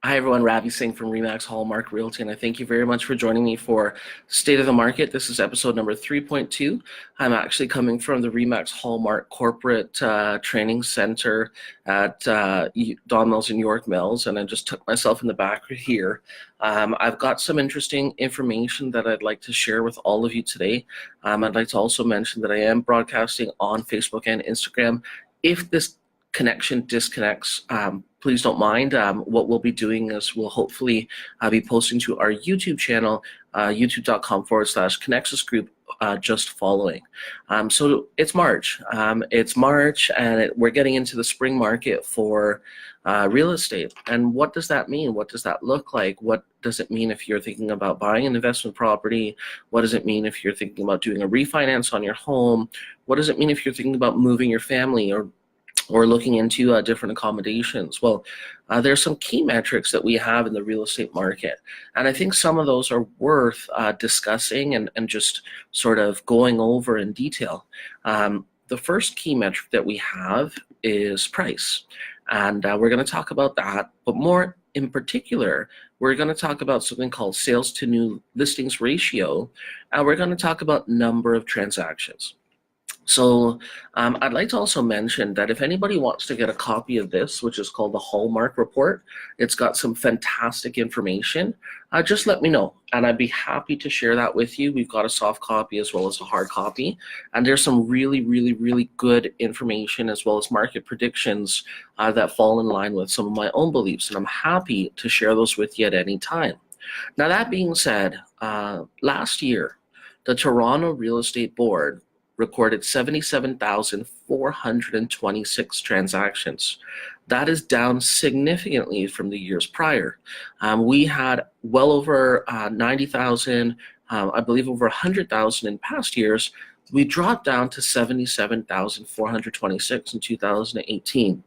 Hi everyone, Ravi Singh from Remax Hallmark Realty, and I thank you very much for joining me for State of the Market. This is episode number 3.2. I'm actually coming from the Remax Hallmark Corporate Training Center at Don Mills and York Mills, and I just took myself in the back here. I've got some interesting information that I'd like to share with all of you today. I'd like to also mention that I am broadcasting on Facebook and Instagram. If this connection disconnects, please don't mind. What we'll be doing is we'll hopefully be posting to our YouTube channel, youtube.com/Connexus Group, just following. So it's March. And we're getting into the spring market for real estate. And what does that mean? What does that look like? What does it mean if you're thinking about buying an investment property? What does it mean if you're thinking about doing a refinance on your home? What does it mean if you're thinking about moving your family or looking into different accommodations? Well, there's some key metrics that we have in the real estate market. And I think some of those are worth discussing and just sort of going over in detail. The first key metric that we have is price. And we're going to talk about that, but more in particular, we're going to talk about something called sales to new listings ratio, and we're going to talk about number of transactions. So I'd like to also mention that if anybody wants to get a copy of this, which is called the Hallmark Report, it's got some fantastic information, just let me know, and I'd be happy to share that with you. We've got a soft copy as well as a hard copy, and there's some really, really, really good information as well as market predictions that fall in line with some of my own beliefs, and I'm happy to share those with you at any time. Now, that being said, last year, the Toronto Real Estate Board recorded 77,426 transactions. That is down significantly from the years prior. We had well over 90,000, I believe over 100,000 in past years. We dropped down to 77,426 in 2018.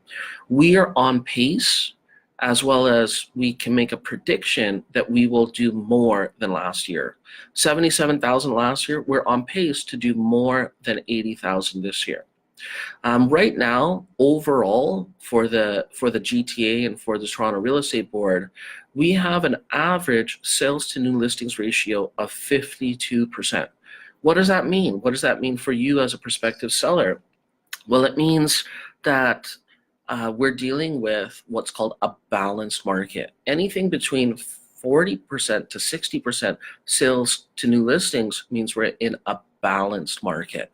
We are on pace, as well as we can make a prediction that we will do more than last year. 77,000 last year, we're on pace to do more than 80,000 this year. Right now, overall, for the GTA and for the Toronto Real Estate Board, we have an average sales to new listings ratio of 52%. What does that mean? What does that mean for you as a prospective seller? Well, it means that we're dealing with what's called a balanced market. Anything between 40% to 60% sales to new listings means we're in a balanced market.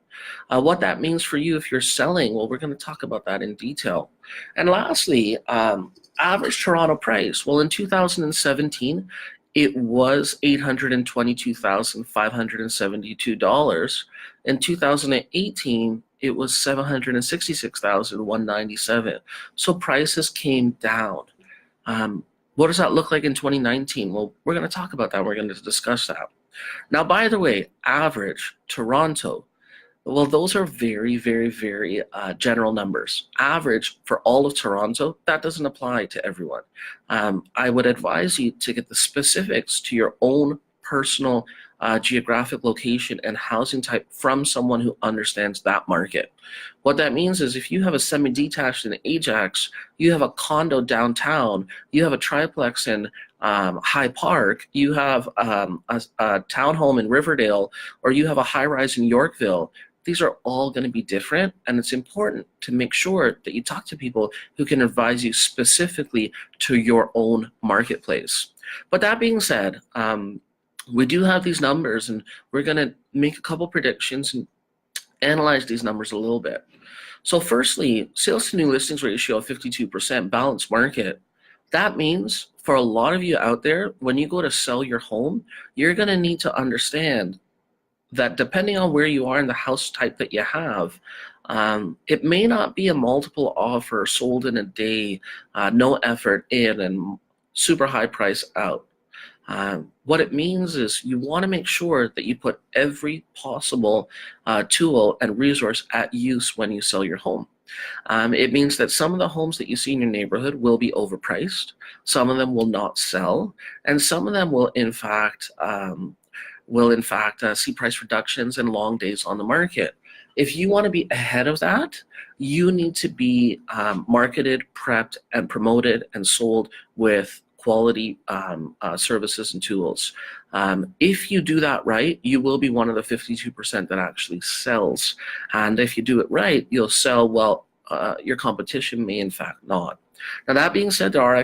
What that means for you if you're selling, well, we're going to talk about that in detail. And lastly, average Toronto price. Well, in 2017, it was $822,572. In 2018, it was $766,197. So prices came down. What does that look like in 2019? Well, we're going to talk about that. We're going to discuss that. Now, by the way, average Toronto. Well, those are very, very, very general numbers. Average for all of Toronto, that doesn't apply to everyone. I would advise you to get the specifics to your own personal geographic location and housing type from someone who understands that market. What that means is if you have a semi-detached in Ajax, you have a condo downtown, you have a triplex in High Park, you have a townhome in Riverdale, or you have a high-rise in Yorkville, these are all going to be different, and it's important to make sure that you talk to people who can advise you specifically to your own marketplace. But that being said, we do have these numbers, and we're going to make a couple predictions and analyze these numbers a little bit. So firstly, sales to new listings ratio of 52%, balanced market. That means for a lot of you out there, when you go to sell your home, you're going to need to understand that depending on where you are in the house type that you have, it may not be a multiple offer sold in a day, no effort in, and super high price out. What it means is you want to make sure that you put every possible tool and resource at use when you sell your home. It means that some of the homes that you see in your neighborhood will be overpriced, some of them will not sell, and some of them will in fact see price reductions and long days on the market. If you want to be ahead of that, you need to be marketed, prepped, and promoted and sold with quality services and tools. If you do that right, you will be one of the 52% that actually sells. And if you do it right, you'll sell well. Your competition may in fact not. Now, that being said, there are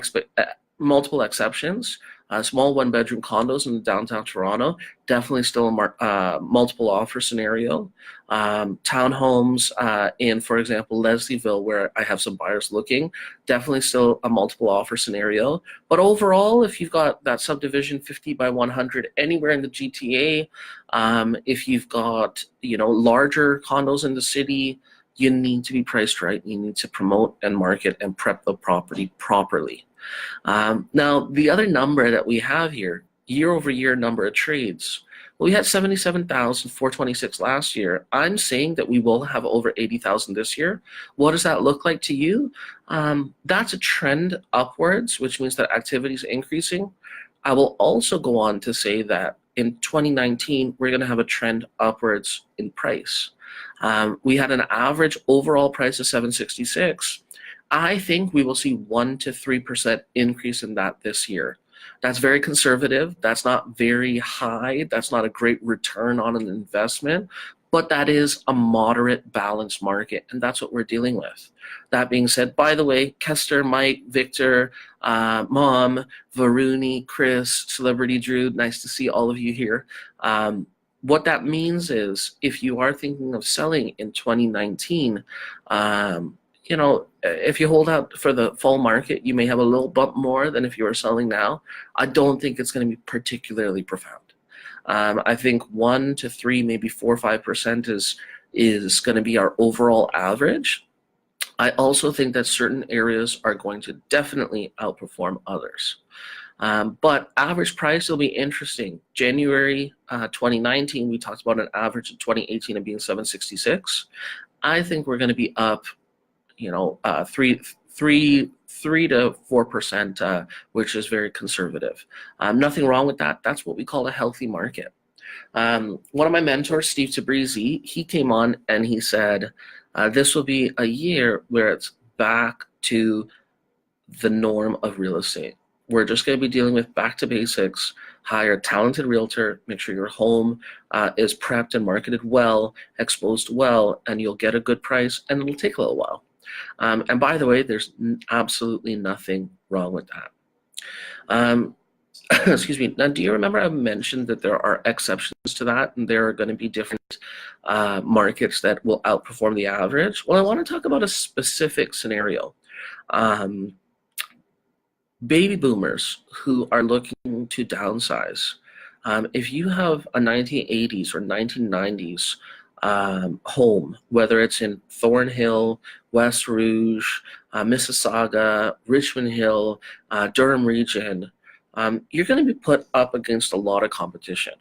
multiple exceptions. Small one-bedroom condos in downtown Toronto, definitely still a multiple offer scenario. Townhomes in, for example, Leslieville, where I have some buyers looking, definitely still a multiple offer scenario. But overall, if you've got that subdivision 50 by 100 anywhere in the GTA, if you've got, you know, larger condos in the city, you need to be priced right. You need to promote and market and prep the property properly. Now, the other number that we have here, year-over-year number of trades, well, we had 77,426 last year. I'm saying that we will have over 80,000 this year. What does that look like to you? That's a trend upwards, which means that activity is increasing. I will also go on to say that in 2019, we're going to have a trend upwards in price. We had an average overall price of $766. I think we will see 1 to 3% increase in that this year. That's very conservative. That's not very high. That's not a great return on an investment, but that is a moderate balanced market, and that's what we're dealing with. That being said, by the way, Kester, Mike, Victor, Mom, Varuni, Chris, Celebrity Drew, nice to see all of you here. What that means is if you are thinking of selling in 2019, you know, if you hold out for the fall market, you may have a little bump more than if you were selling now. I don't think it's going to be particularly profound. I think 1 to 3, maybe 4 or 5% is going to be our overall average. I also think that certain areas are going to definitely outperform others. But average price will be interesting. January 2019, we talked about an average of 2018 of being 766. I think we're going to be up, you know, 3 to 4%, which is very conservative. Nothing wrong with that. That's what we call a healthy market. One of my mentors, Steve Tabrizi, he came on and he said, this will be a year where it's back to the norm of real estate. We're just going to be dealing with back to basics, hire a talented realtor, make sure your home is prepped and marketed well, exposed well, and you'll get a good price, and it'll take a little while. And by the way, there's absolutely nothing wrong with that. Excuse me. Now, do you remember I mentioned that there are exceptions to that, and there are going to be different markets that will outperform the average? Well, I want to talk about a specific scenario. Baby boomers who are looking to downsize. If you have a 1980s or 1990s home, whether it's in Thornhill, West Rouge, Mississauga, Richmond Hill, Durham region, you're going to be put up against a lot of competition.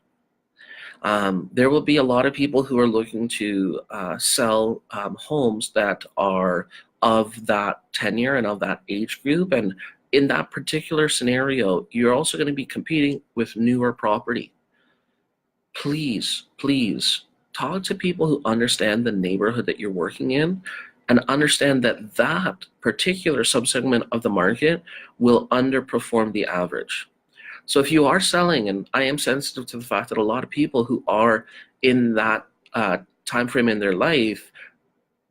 There will be a lot of people who are looking to sell homes that are of that tenure and of that age group, and in that particular scenario, you're also going to be competing with newer property. Please, please talk to people who understand the neighborhood that you're working in and understand that that particular subsegment of the market will underperform the average. So if you are selling, and I am sensitive to the fact that a lot of people who are in that time frame in their life,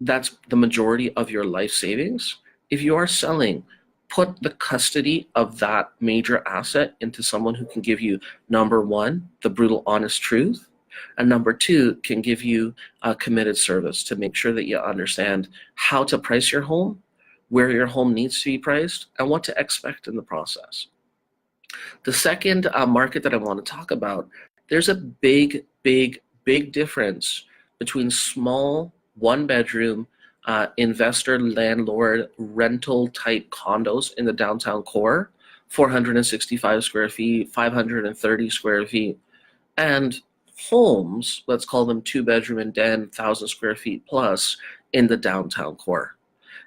that's the majority of your life savings. If you are selling, put the custody of that major asset into someone who can give you, number one, the brutal, honest truth, and number two, can give you a committed service to make sure that you understand how to price your home, where your home needs to be priced, and what to expect in the process. The second market that I want to talk about, there's a big difference between small one-bedroom investor, landlord, rental type condos in the downtown core, 465 square feet, 530 square feet, and homes, let's call them 2-bedroom and den, 1,000 square feet plus in the downtown core.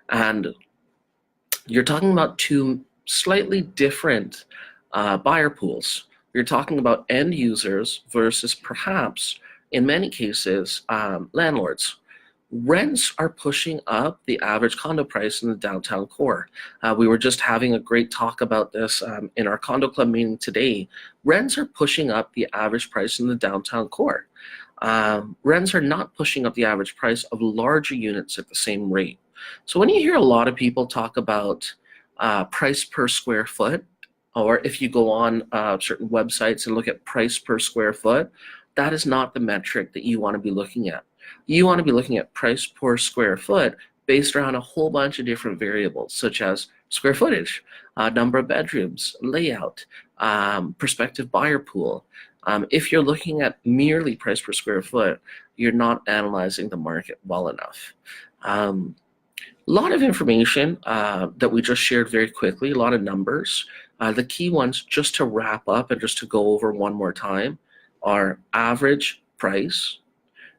And you're talking about two slightly different buyer pools. You're talking about end users versus perhaps, in many cases, landlords. Rents are pushing up the average condo price in the downtown core. We were just having a great talk about this in our condo club meeting today. Rents are pushing up the average price in the downtown core. Rents are not pushing up the average price of larger units at the same rate. So when you hear a lot of people talk about price per square foot, or if you go on certain websites and look at price per square foot, that is not the metric that you want to be looking at. You want to be looking at price per square foot based around a whole bunch of different variables, such as square footage, number of bedrooms, layout, prospective buyer pool. If you're looking at merely price per square foot, you're not analyzing the market well enough. A lot of information that we just shared very quickly, a lot of numbers. The key ones, just to wrap up and just to go over one more time, are average price,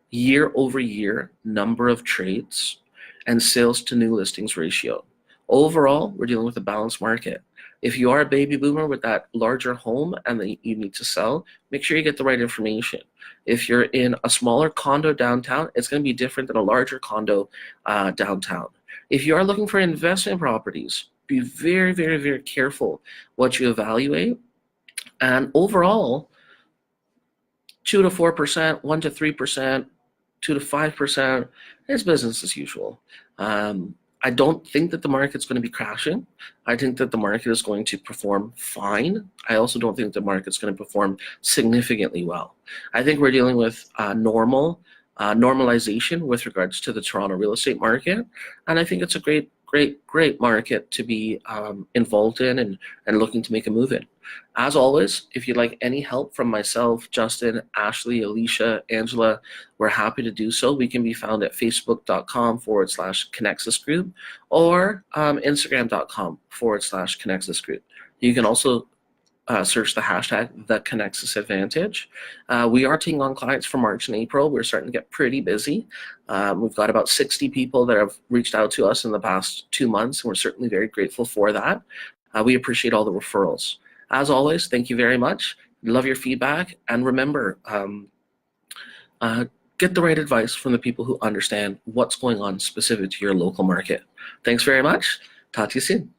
year over year number of trades, and sales to new listings ratio. Overall, we're dealing with a balanced market. If you are a baby boomer with that larger home and that you need to sell, make sure you get the right information. If you're in a smaller condo downtown, it's going to be different than a larger condo downtown. If you are looking for investment properties, be very, very, very careful what you evaluate. And overall, 2 to 4%, 1 to 3%, 2 to 5%, it's business as usual. I don't think that the market's going to be crashing. I think that the market is going to perform fine. I also don't think the market's going to perform significantly well. I think we're dealing with normalization with regards to the Toronto real estate market, and I think it's a great market to be involved in and looking to make a move in. As always, if you'd like any help from myself, Justin, Ashley, Alicia, Angela, we're happy to do so. We can be found at facebook.com/Connexus Group or instagram.com/Connexus Group. You can also search the hashtag #TheConnexusAdvantage. We are taking on clients for March and April. We're starting to get pretty busy. We've got about 60 people that have reached out to us in the past 2 months, and we're certainly very grateful for that. We appreciate all the referrals. As always, thank you very much. Love your feedback, and remember, get the right advice from the people who understand what's going on specific to your local market. Thanks very much. Talk to you soon.